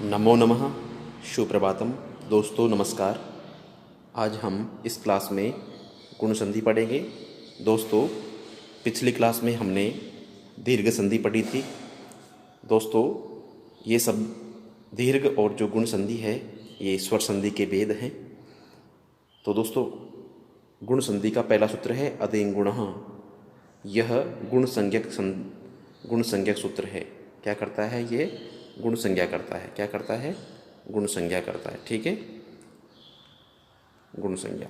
नमो नमः। सुप्रभातम। दोस्तों नमस्कार। आज हम इस क्लास में गुण संधि पढ़ेंगे। दोस्तों पिछली क्लास में हमने दीर्घ संधि पढ़ी थी। दोस्तों ये सब दीर्घ और जो गुण संधि है ये स्वर संधि के भेद हैं। तो दोस्तों गुण संधि का पहला सूत्र है अदें गुणः। यह गुण संज्ञक सूत्र है। क्या करता है ये? गुण संज्ञा करता है। क्या करता है? गुण संज्ञा करता है। ठीक है, गुण संज्ञा।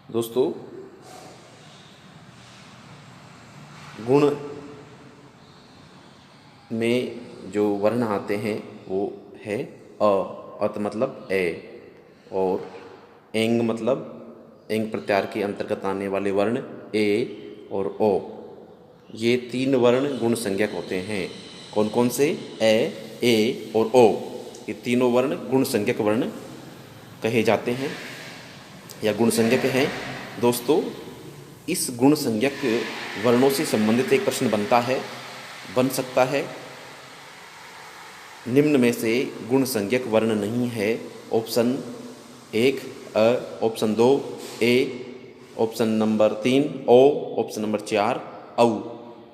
दोस्तों गुण में जो वर्ण आते हैं वो है अत मतलब ए, और एंग मतलब एंग प्रत्याहार के अंतर्गत आने वाले वर्ण ए और ओ। ये तीन वर्ण गुण संज्ञक होते हैं। कौन कौन से? ए और ओ। ये तीनों वर्ण गुण संज्ञक वर्ण कहे जाते हैं या गुण संज्ञक हैं। दोस्तों इस गुण संज्ञक वर्णों से संबंधित एक प्रश्न बन सकता है। निम्न में से गुण संज्ञक वर्ण नहीं है। ऑप्शन 1 अ, ऑप्शन 2 ए, ऑप्शन नंबर 3 ओ, ऑप्शन नंबर 4 औ।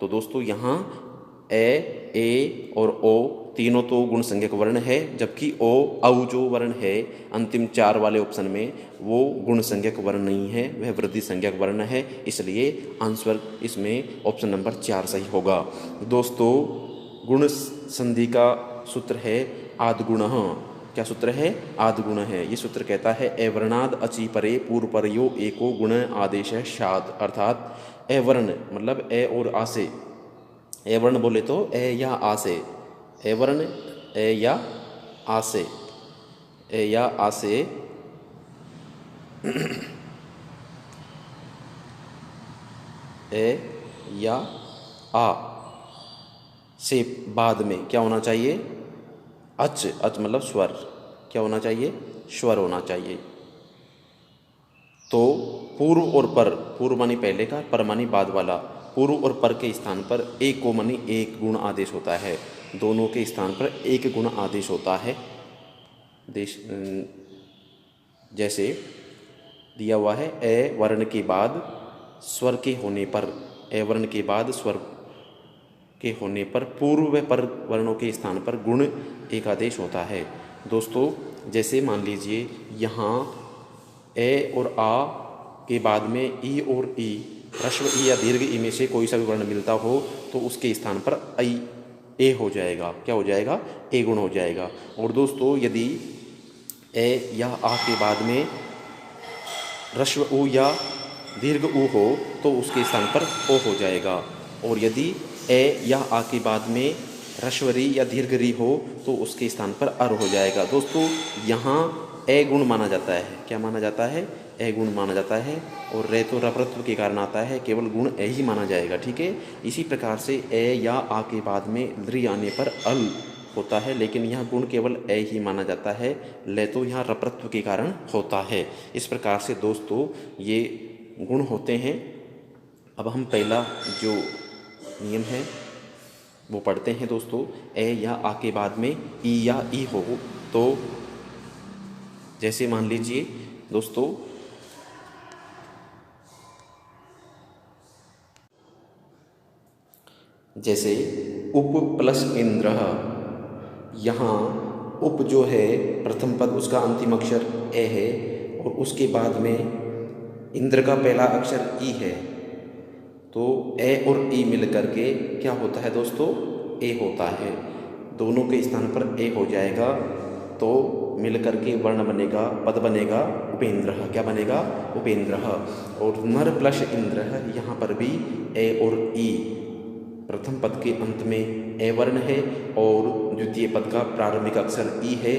तो दोस्तों यहाँ ए और ओ तीनों तो गुण संज्ञक वर्ण है, जबकि ओ औ जो वर्ण है अंतिम 4 वाले ऑप्शन में वो गुण संज्ञक वर्ण नहीं है, वह वृद्धि संज्ञक वर्ण है। इसलिए आंसर इसमें ऑप्शन नंबर 4 सही होगा। दोस्तों गुण संधि का सूत्र है आद्गुणः। क्या सूत्र है? आद्गुण है। ये सूत्र कहता है एवर्णाद अचि परे पूर्व परयो एको गुण आदेश है शाद। अर्थात एवर्ण मतलब ए और आ से। ए वर्ण बोले तो ए या आ से। ए वर्ण ए या आ से, ए या आ से ए या आ से बाद में क्या होना चाहिए? अच मतलब स्वर। क्या होना चाहिए? स्वर होना चाहिए। तो पूर्व और पर, पूर्व मानी पहले का, पर मानी बाद वाला, पूर्व और पर के स्थान पर एक को मानी एक गुण आदेश होता है। दोनों के स्थान पर एक गुण आदेश होता है। जैसे दिया हुआ है ए वर्ण के बाद स्वर के होने पर, ए वर्ण के बाद स्वर के होने पर पूर्व व पर वर्णों के स्थान पर गुण एक आदेश होता है। दोस्तों जैसे मान लीजिए यहाँ ए और आ के बाद में ई और ई, ह्रस्व ई या दीर्घ ई में से कोई सा भी वर्ण मिलता हो तो उसके स्थान पर आई ए हो जाएगा। क्या हो जाएगा? ए गुण हो जाएगा। और दोस्तों यदि ए या आ के बाद में ह्रस्व उ या दीर्घ उ हो तो उसके स्थान पर ओ हो जाएगा। और यदि ए या आ के बाद में ह्रस्व री या दीर्घ री हो तो उसके स्थान पर अर हो जाएगा। दोस्तों यहाँ ए गुण माना जाता है। क्या माना जाता है? ए गुण माना जाता है। और रे तो रप्रत्व के कारण आता है, केवल गुण ए ही माना जाएगा। ठीक है, इसी प्रकार से ए या आ के बाद में री आने पर अल होता है, लेकिन यह गुण केवल ए ही माना जाता है, ले तो यहाँ रप्रत्व के कारण होता है। इस प्रकार से दोस्तों ये गुण होते हैं। अब हम पहला जो नियम है वो पढ़ते हैं। दोस्तों ए या आ के बाद में ई या ई हो तो जैसे मान लीजिए दोस्तों जैसे उप प्लस इंद्र, यहाँ उप जो है प्रथम पद उसका अंतिम अक्षर ए है और उसके बाद में इंद्र का पहला अक्षर ई है। तो ए और ई मिल करके क्या होता है दोस्तों? ए होता है। दोनों के स्थान पर ए हो जाएगा तो मिल करके वर्ण बनेगा, पद बनेगा उपेंद्र। क्या बनेगा? उपेंद्र। और नर प्लस इंद्र, यहाँ पर भी ए और ई प्रथम पद के अंत में ए वर्ण है और द्वितीय पद का प्रारंभिक अक्षर ई है।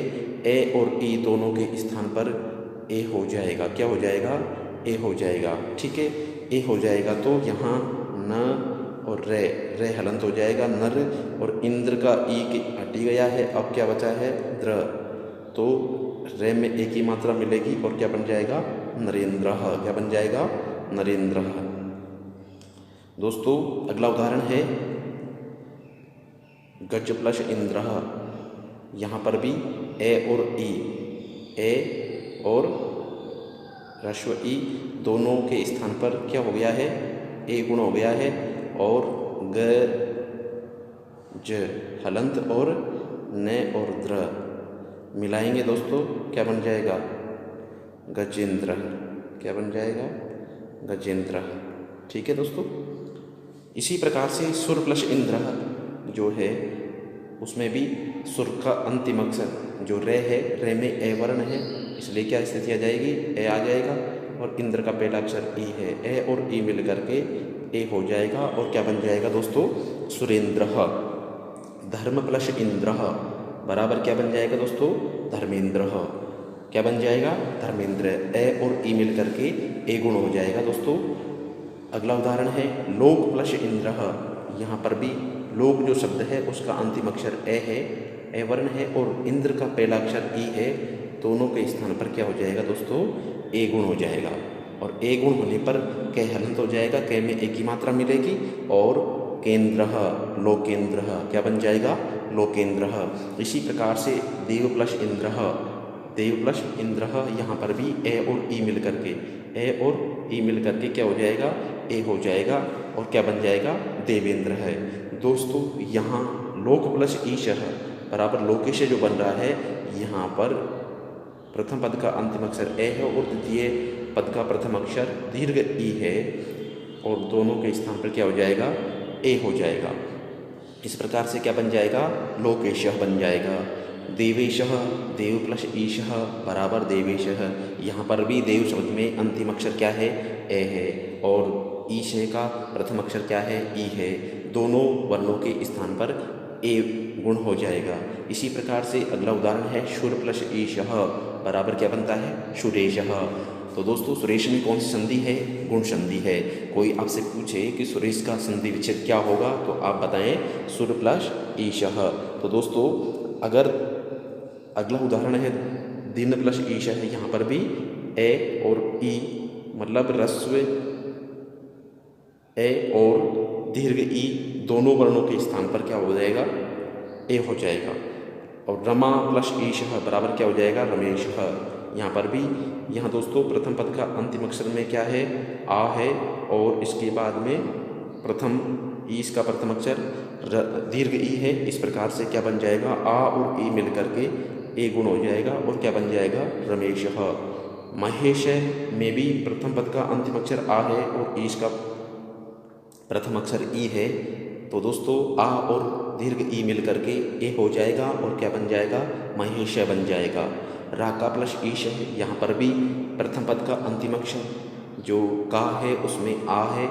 ए और ई दोनों के स्थान पर ए हो जाएगा। क्या हो जाएगा? ए हो जाएगा। ठीक है, ए हो जाएगा तो यहाँ न और रे हलंत हो जाएगा। नर और इंद्र का ई के हटी गया है। अब क्या बचा है? द्र। तो रे में एक ही मात्रा मिलेगी और क्या बन जाएगा? नरेंद्र। क्या बन जाएगा? नरेंद्र। दोस्तों अगला उदाहरण है गज प्लस इंद्र। यहाँ पर भी ए और ह्रस्व ई दोनों के स्थान पर क्या हो गया है, ए गुण हो गया है, और ग ज हलंत और न और द्र मिलाएंगे दोस्तों, क्या बन जाएगा, गजेंद्र। क्या बन जाएगा, गजेंद्र। ठीक है दोस्तों। इसी प्रकार से सुर प्लस इंद्र जो है उसमें भी सुर का अंतिम अक्षर जो रे है, रे में ए वर्ण है, इसलिए क्या स्थिति आ जाएगी, ए आ जाएगा, और इंद्र का पहला अक्षर ई है, ए और ई मिल करके ए हो जाएगा, और क्या बन जाएगा दोस्तों, सुरेंद्र। धर्म प्लस इंद्र बराबर क्या बन जाएगा दोस्तों, धर्मेंद्र। क्या बन जाएगा, धर्मेंद्र। ए और ई मिल करके ए गुण हो जाएगा दोस्तों। अगला उदाहरण है लोक प्लस इंद्र। यहाँ पर भी लोक जो शब्द है उसका अंतिम अक्षर ए है, ए वर्ण है, और इंद्र का पहला अक्षर ई है, दोनों के स्थान पर क्या हो जाएगा दोस्तों, ए गुण हो जाएगा। और ए गुण होने पर कै हलंत हो जाएगा, कै में ए की मात्रा मिलेगी, और केंद्र लोकेंद्र। क्या बन जाएगा, लोकेंद्र। इसी प्रकार से देव प्लस इंद्र, देव प्लस इंद्र यहाँ पर भी ए और ई मिल करके, ए और ई मिल करके क्या हो जाएगा, ए हो जाएगा, और क्या बन जाएगा, देवेंद्र है। दोस्तों यहाँ लोक प्लस ईश बराबर लोकेश जो बन रहा है, यहाँ पर प्रथम पद का अंतिम अक्षर ए है और द्वितीय पद का प्रथम अक्षर दीर्घ ई है, और दोनों के स्थान पर क्या हो जाएगा, ए हो जाएगा। इस प्रकार से क्या बन जाएगा, लोकेश बन जाएगा। देवेश, देव प्लस ईश बराबर देवेश। यहाँ पर भी देव शब्द में अंतिम अक्षर क्या है, ए है, और ईश का प्रथम अक्षर क्या है, ई है, दोनों वर्णों के स्थान पर ए गुण हो जाएगा। इसी प्रकार से अगला उदाहरण है शुर प्लस ईश बराबर क्या बनता है, सुरेश। तो दोस्तों सुरेश में कौन सी संधि है, गुण संधि है। कोई आपसे पूछे कि सुरेश का संधि विच्छेद क्या होगा, तो आप बताएं सुर प्लस ईश। तो दोस्तों अगर अगला उदाहरण है दिन प्लस ईश है, यहाँ पर भी ए और ई मतलब ह्रस्व ए और दीर्घ ई दोनों वर्णों के स्थान पर क्या हो जाएगा, ए हो जाएगा। और रमा प्लस ईश बराबर क्या हो जाएगा, रमेश। यहाँ पर भी यहाँ दोस्तों प्रथम पद का अंतिम अक्षर में क्या है, आ है, और इसके बाद में प्रथम ईश का प्रथम अक्षर दीर्घ ई है। इस प्रकार से क्या बन जाएगा, आ और ई मिल करके ए गुण हो जाएगा, और क्या बन जाएगा, रमेश। महेश में भी प्रथम पद का अंतिम अक्षर आ है और ईश का प्रथम अक्षर ई है, तो दोस्तों आ और दीर्घ ई मिल करके ए हो जाएगा, और क्या बन जाएगा, महेश बन जाएगा। राका प्लस ईश है, यहाँ पर भी प्रथम पद का अंतिम अक्षर जो का है उसमें आ है,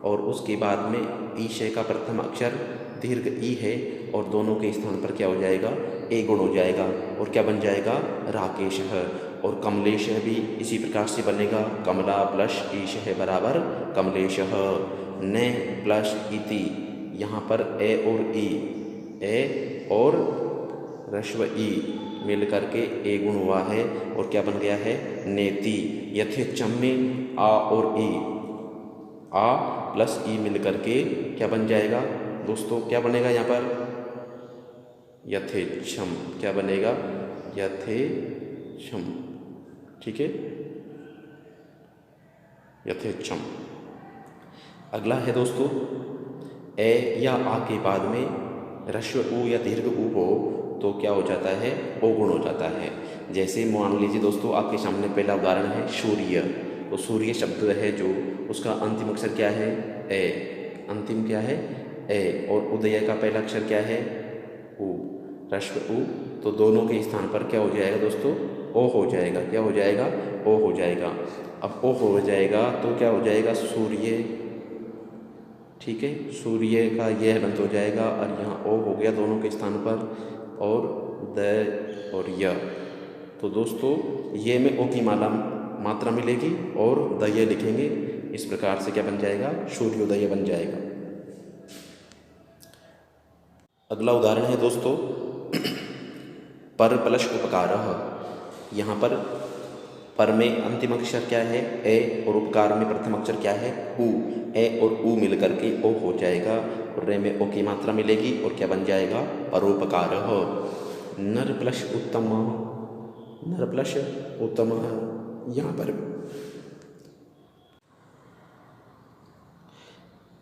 और उसके बाद में ईश का प्रथम अक्षर दीर्घ ई है, और दोनों के स्थान पर क्या हो जाएगा, ए गुण हो जाएगा, और क्या बन जाएगा, राकेश है। और कमलेश भी इसी प्रकार से बनेगा, कमला प्लस ईश है बराबर कमलेश। न प्लस इति, यहाँ पर ए और ई, ए और ह्रस्व ई मिल करके ए गुण हुआ है, और क्या बन गया है, नेति। यथेच्छम में आ और ई, आ प्लस ई मिल करके क्या बन जाएगा दोस्तों, क्या बनेगा यहाँ पर, यथेच्छम। क्या बनेगा, यथेच्छम। ठीक है, यथेच्छम। अगला है दोस्तों ए या आ के बाद में ह्रस्व उ या दीर्घ उ हो तो क्या हो जाता है, ओ गुण हो जाता है। जैसे मान लीजिए दोस्तों आपके सामने पहला उदाहरण है सूर्य। तो सूर्य शब्द है जो उसका अंतिम अक्षर क्या है, ए, अंतिम क्या है, ए, और उदय का पहला अक्षर क्या है, उ, ह्रस्व उ। तो दोनों के स्थान पर क्या हो जाएगा दोस्तों, ओ हो जाएगा। क्या हो जाएगा, ओ हो जाएगा। अब ओ हो जाएगा तो क्या हो जाएगा, सूर्य। ठीक है, सूर्य का यह हलंत हो जाएगा, और यहाँ ओ हो गया दोनों के स्थान पर, और द और य। तो दोस्तों ये में ओ की मात्रा मिलेगी, और दय लिखेंगे। इस प्रकार से क्या बन जाएगा, सूर्योदय बन जाएगा। अगला उदाहरण है दोस्तों पर प्लस उपकार। यहाँ पर में अंतिम अक्षर क्या है, ए, और उपकार में प्रथम अक्षर क्या है, उ। ए और उ मिल करके ओ हो जाएगा, और रे में ओ की मात्रा मिलेगी, और क्या बन जाएगा, परोपकार। नर प्लस उत्तम, नर प्लस उत्तम, यहाँ पर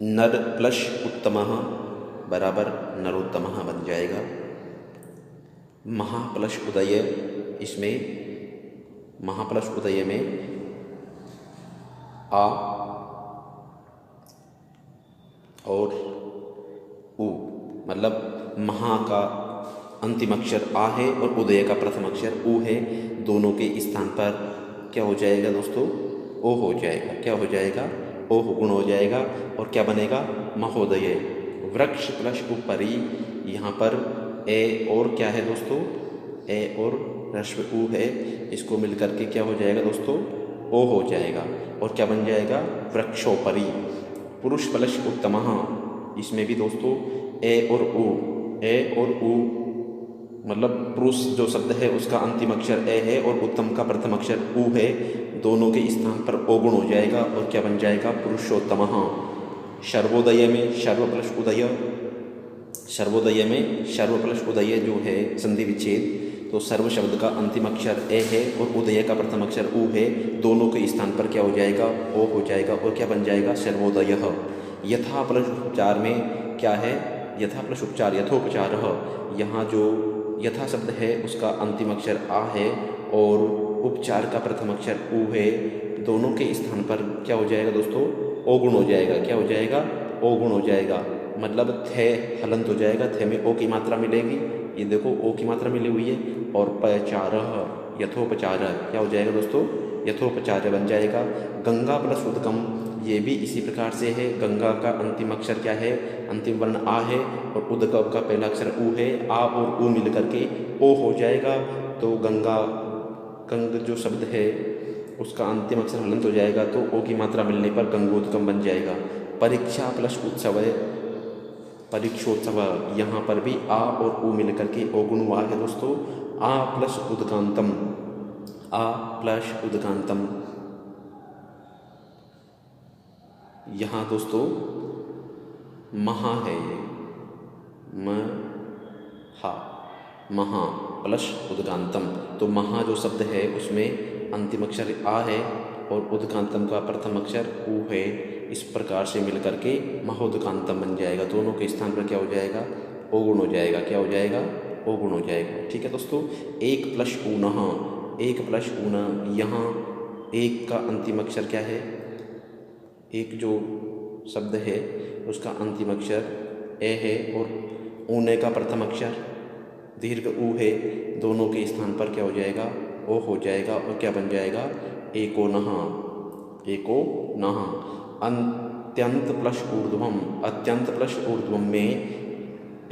नर प्लस उत्तमः बराबर नरोत्तमः बन जाएगा। महा प्लस उदय, इसमें महा प्लस उदय में आ और उ, मतलब महा का अंतिम अक्षर आ है और उदय का प्रथम अक्षर उ है। दोनों के स्थान पर क्या हो जाएगा दोस्तों? ओ हो जाएगा। क्या हो जाएगा? ओ गुण हो जाएगा। और क्या बनेगा? महोदय। वृक्ष प्लस उपरी, यहाँ पर ए और क्या है दोस्तों? ए और ह्रस्व उ है, इसको मिलकर के क्या हो जाएगा दोस्तों? ओ हो जाएगा। और क्या बन जाएगा? वृक्षोपरि। पुरुष प्लस उत्तमः, इसमें भी दोस्तों ए और उ, ए और उ मतलब पुरुष जो शब्द है उसका अंतिम अक्षर ए है और उत्तम का प्रथम अक्षर उ है। दोनों के स्थान पर ओ गुण हो जाएगा। और क्या बन जाएगा? पुरुषोत्तमः। सर्वोदय में सर्व प्लस उदय, सर्वोदय में सर्व प्लस उदय जो है संधि विच्छेद, तो सर्व शब्द का अंतिम अक्षर ए है और उदय का प्रथम अक्षर उ है। दोनों के स्थान पर क्या हो जाएगा? ओ हो जाएगा। और क्या बन जाएगा? सर्वोदय। यथा प्लस उपचार में क्या है? यथा प्लस उपचार, यथोपचार। यहाँ जो यथा शब्द है उसका अंतिम अक्षर आ है और उपचार का प्रथम अक्षर उ है। दोनों के स्थान पर क्या हो जाएगा दोस्तों? ओ गुण हो जाएगा। क्या हो जाएगा? ओ गुण हो जाएगा, मतलब थे हलंत हो जाएगा। थे में ओ की मात्रा मिलेगी, ये देखो ओ की मात्रा मिली हुई है। और पचार, यथोपचार, क्या हो जाएगा दोस्तों? यथोपचार बन जाएगा। गंगा प्लस उदकम, ये भी इसी प्रकार से है। गंगा का अंतिम अक्षर क्या है? अंतिम वर्ण आ है और उदकम का पहला अक्षर उ है। आ और उ मिल करके ओ हो जाएगा। तो गंगा, गंग जो शब्द है उसका अंतिम अक्षर हलंत हो जाएगा, तो ओ की मात्रा मिलने पर गंगोदकम बन जाएगा। परीक्षा प्लस उत्सव, परीक्षोत्सव, यहाँ पर भी आ और उ मिल करके ओ गुण हुआ है दोस्तों। आ प्लस उदकांतम, आ प्लस उदकांतम, यहाँ दोस्तों महा है, ये महा, महा प्लस उदगांतम। तो महा जो शब्द है उसमें अंतिम अक्षर आ है और उदगांतम का प्रथम अक्षर उ है। इस प्रकार से मिल करके महोदकांतम बन जाएगा। दोनों के स्थान पर क्या हो जाएगा? ओ गुण हो जाएगा। क्या हो जाएगा? ओ गुण हो जाएगा। ठीक है दोस्तों। एक प्लस ऊनः, एक प्लस ऊना, यहाँ एक का अंतिम अक्षर क्या है? एक जो शब्द है उसका अंतिम अक्षर ए है और ऊने का प्रथम अक्षर दीर्घ उ है। दोनों के स्थान पर क्या हो जाएगा? ओ हो जाएगा। और क्या बन जाएगा? एको नहा, एको नहा। अत्यंत प्लस ऊर्ध्वम, अत्यंत प्लस ऊर्ध्वम में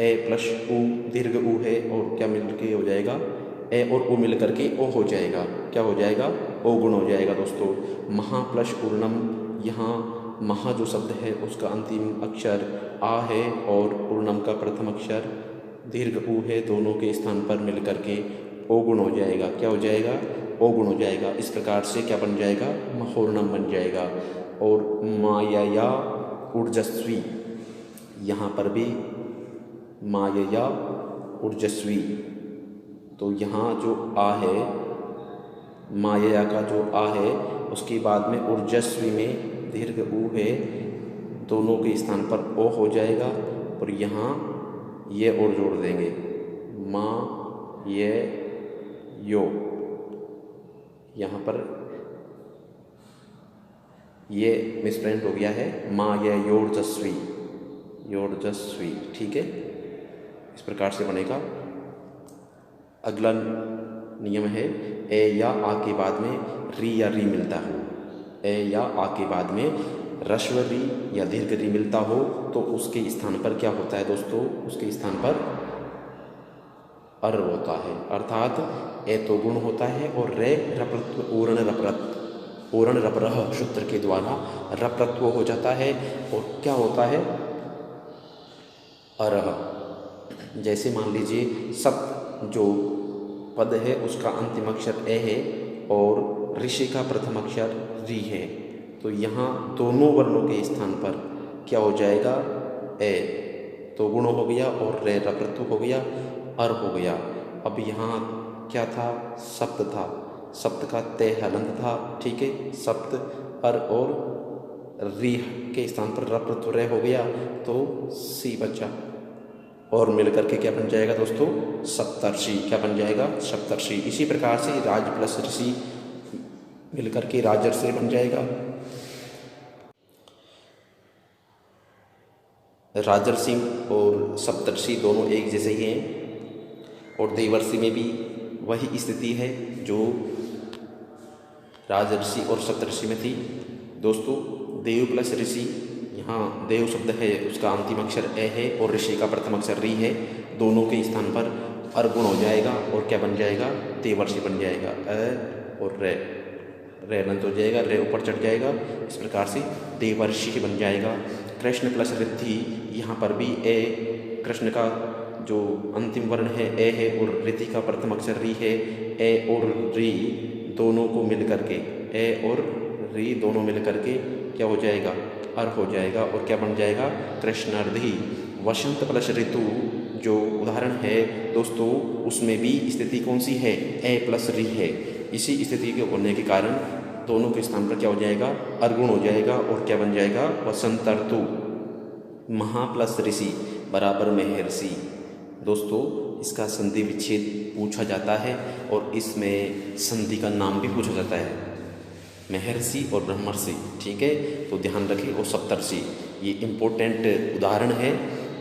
ए प्लस उ दीर्घ उ है और क्या मिल के हो जाएगा? ए और उ मिल करके ओ हो जाएगा। क्या हो जाएगा? ओ गुण हो जाएगा दोस्तों। महा प्लस पूर्णम, यहाँ महा जो शब्द है उसका अंतिम अक्षर आ है और पूर्णम का प्रथम अक्षर दीर्घ उ है। दोनों के स्थान पर मिल करके ओ गुण हो जाएगा। क्या हो जाएगा? ओ गुण हो जाएगा। इस प्रकार से क्या बन जाएगा? महोर्णम बन जाएगा। और माया ऊर्जस्वी, यहाँ पर भी माया ऊर्जस्वी, तो यहाँ जो आ है, माया का जो आ है उसके बाद में ऊर्जस्वी में दीर्घ उ है। दोनों के स्थान पर ओ हो जाएगा और यहाँ ये और जोड़ देंगे, माँ ये यो, यहाँ पर ये मिसप्रिंट हो गया है, माँ ये योर्जस्वी, योर्जस्वी। ठीक है, इस प्रकार से बनेगा। अगला नियम है ए या आ के बाद में री या री मिलता हो। ए या आ के बाद में ह्रस्व री या दीर्घ री मिलता हो तो उसके स्थान पर क्या होता है दोस्तों? उसके स्थान पर अर होता है, अर्थात ए तो गुण होता है और रे रप्रत्व ओरण रप्रत, ओरण रप्रह सूत्र के द्वारा रप्रत्व हो जाता है और क्या होता है? अरह। जैसे मान लीजिए सप्त जो पद है उसका अंतिम अक्षर ए है और ऋषि का प्रथम अक्षर री है, तो यहाँ दोनों वर्णों के स्थान पर क्या हो जाएगा? ए तो गुण हो गया और रे रप्रत्व हो गया, अर हो गया। अब यहाँ क्या था, सप्त था, सप्त का ते हलंत था, ठीक है। सप्त अर और री के स्थान पर रप्रत्व रे हो गया तो सी बचा, और मिलकर के क्या बन जाएगा दोस्तों, सप्तर्षि। क्या बन जाएगा, सप्तर्षि। इसी प्रकार से राज प्लस ऋषि मिलकर के राजर्षि बन जाएगा। राजर्षि और सप्तर्षि दोनों एक जैसे ही हैं, और देवर्षि में भी वही स्थिति है जो राजर्षि और सप्तर्षि में थी। दोस्तों देव प्लस ऋषि, यहाँ देव शब्द है उसका अंतिम अक्षर ए है और ऋषि का प्रथम अक्षर री है, दोनों के स्थान पर अर्गुण हो जाएगा और क्या बन जाएगा, देवर्षि बन जाएगा। अ और रे, रे अनंत हो जाएगा, रे ऊपर चढ़ जाएगा, इस प्रकार से देवर्षि बन जाएगा। कृष्ण प्लस रिद्धि, यहाँ पर भी ए, कृष्ण का जो अंतिम वर्ण है ए है और रिद्धि का प्रथम अक्षर री है। ए और री दोनों को मिल करके, ए और री दोनों मिल करके क्या हो जाएगा, अर हो जाएगा, और क्या बन जाएगा, कृष्णार्धि। वसंत प्लस ऋतु जो उदाहरण है दोस्तों, उसमें भी स्थिति कौन सी है, ए प्लस री है। इसी स्थिति के होने के कारण दोनों के स्थान पर क्या हो जाएगा, अर्गुण हो जाएगा, और क्या बन जाएगा, वसंत ऋतु। महा प्लस ऋषि बराबर महर्षि। दोस्तों इसका संधि विच्छेद पूछा जाता है और इसमें संधि का नाम भी पूछा जाता है, महर्षि और ब्रह्मर्षि, ठीक है। तो ध्यान रखें, और सप्तर्षि, ये इम्पोर्टेंट उदाहरण है,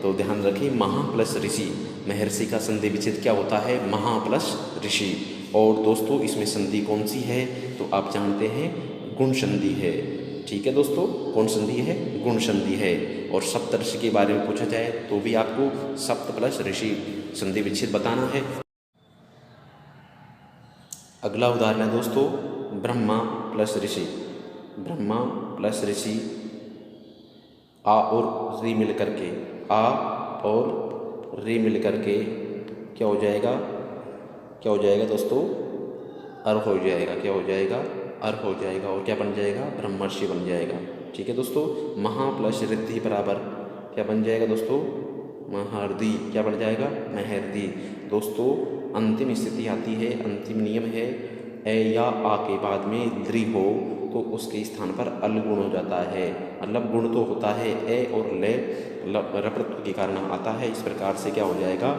तो ध्यान रखें। महा प्लस ऋषि, महर्षि का संधि विच्छेद क्या होता है, महा प्लस ऋषि। और दोस्तों इसमें संधि कौन सी है, तो आप जानते हैं गुण संधि है, ठीक है दोस्तों। कौन संधि है, गुण संधि है। और सप्तर्षि के बारे में पूछा जाए तो भी आपको सप्त प्लस ऋषि संधि विच्छेद बताना है। अगला उदाहरण है दोस्तों, ब्रह्मा प्लस ऋषि। ब्रह्मा प्लस ऋषि, आ और री मिल करके, आ और री मिल करके क्या हो जाएगा, क्या हो जाएगा दोस्तों, अर हो जाएगा, क्या हो जाएगा, अर हो जाएगा, और क्या बन जाएगा, ब्रह्मर्षि बन जाएगा, ठीक है दोस्तों। महा प्लस रिद्धि बराबर क्या बन जाएगा दोस्तों, महर्दि। क्या बन जाएगा, महर्दि। दोस्तों अंतिम स्थिति आती है, अंतिम नियम है, ए या आ के बाद में द्रि हो तो उसके स्थान पर अल गुण हो जाता है। मतलब गुण तो होता है, ए और ले रप्रत्व के कारण आता है, इस प्रकार से क्या हो जाएगा,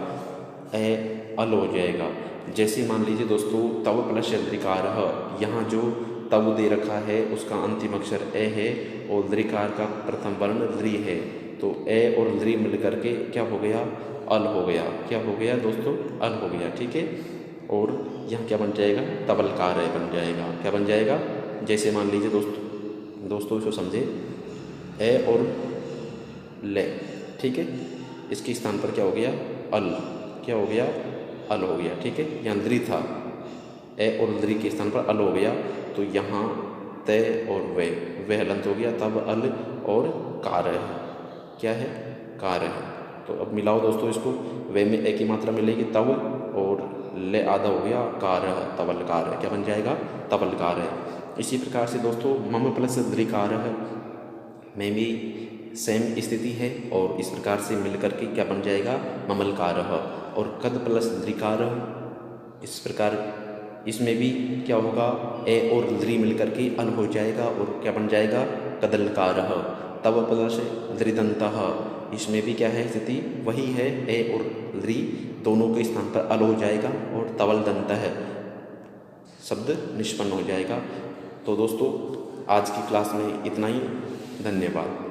ए अल हो जाएगा। जैसे मान लीजिए दोस्तों तव प्लस द्रिकार, यहाँ जो तव दे रखा है उसका अंतिम अक्षर ए है और द्रिकार का प्रथम वर्ण द्रि है, तो ए और द्रि मिल करके क्या हो गया, अल हो गया। क्या हो गया दोस्तों, अल हो गया, ठीक है। और यहाँ क्या बन जाएगा, तबलकार बन जाएगा। क्या बन जाएगा, जैसे मान लीजिए दोस्तों इसको समझे, ए और ले, ठीक है, इसके स्थान पर क्या हो गया, अल। क्या हो गया, अल हो गया, ठीक है। यहाँ द्रि था, ए और द्रि के स्थान पर अल हो गया, तो यहाँ तय और वे हलंत हो गया, तब अल और कार है, क्या है, कार है। तो अब मिलाओ दोस्तों इसको, वे में एक ही मात्रा मिलेगी तब, और ले आधा हो गया, कार तबलकार है। क्या बन जाएगा, तबलकार है। इसी प्रकार से दोस्तों मम प्लस द्रिकार में भी सेम स्थिति है, और इस प्रकार से मिल करके क्या बन जाएगा, ममलकार। और कद प्लस द्रिकार, इस प्रकार इसमें भी क्या होगा, ए और द्रि मिल करके अल हो जाएगा, और क्या बन जाएगा, कदलकार। तव प्लस द्रिदंतः, इसमें भी क्या है स्थिति, वही है, ए और द्रि दोनों के स्थान पर अल हो जाएगा और तवल दंत है, शब्द निष्पन्न हो जाएगा। तो दोस्तों आज की क्लास में इतना ही, धन्यवाद।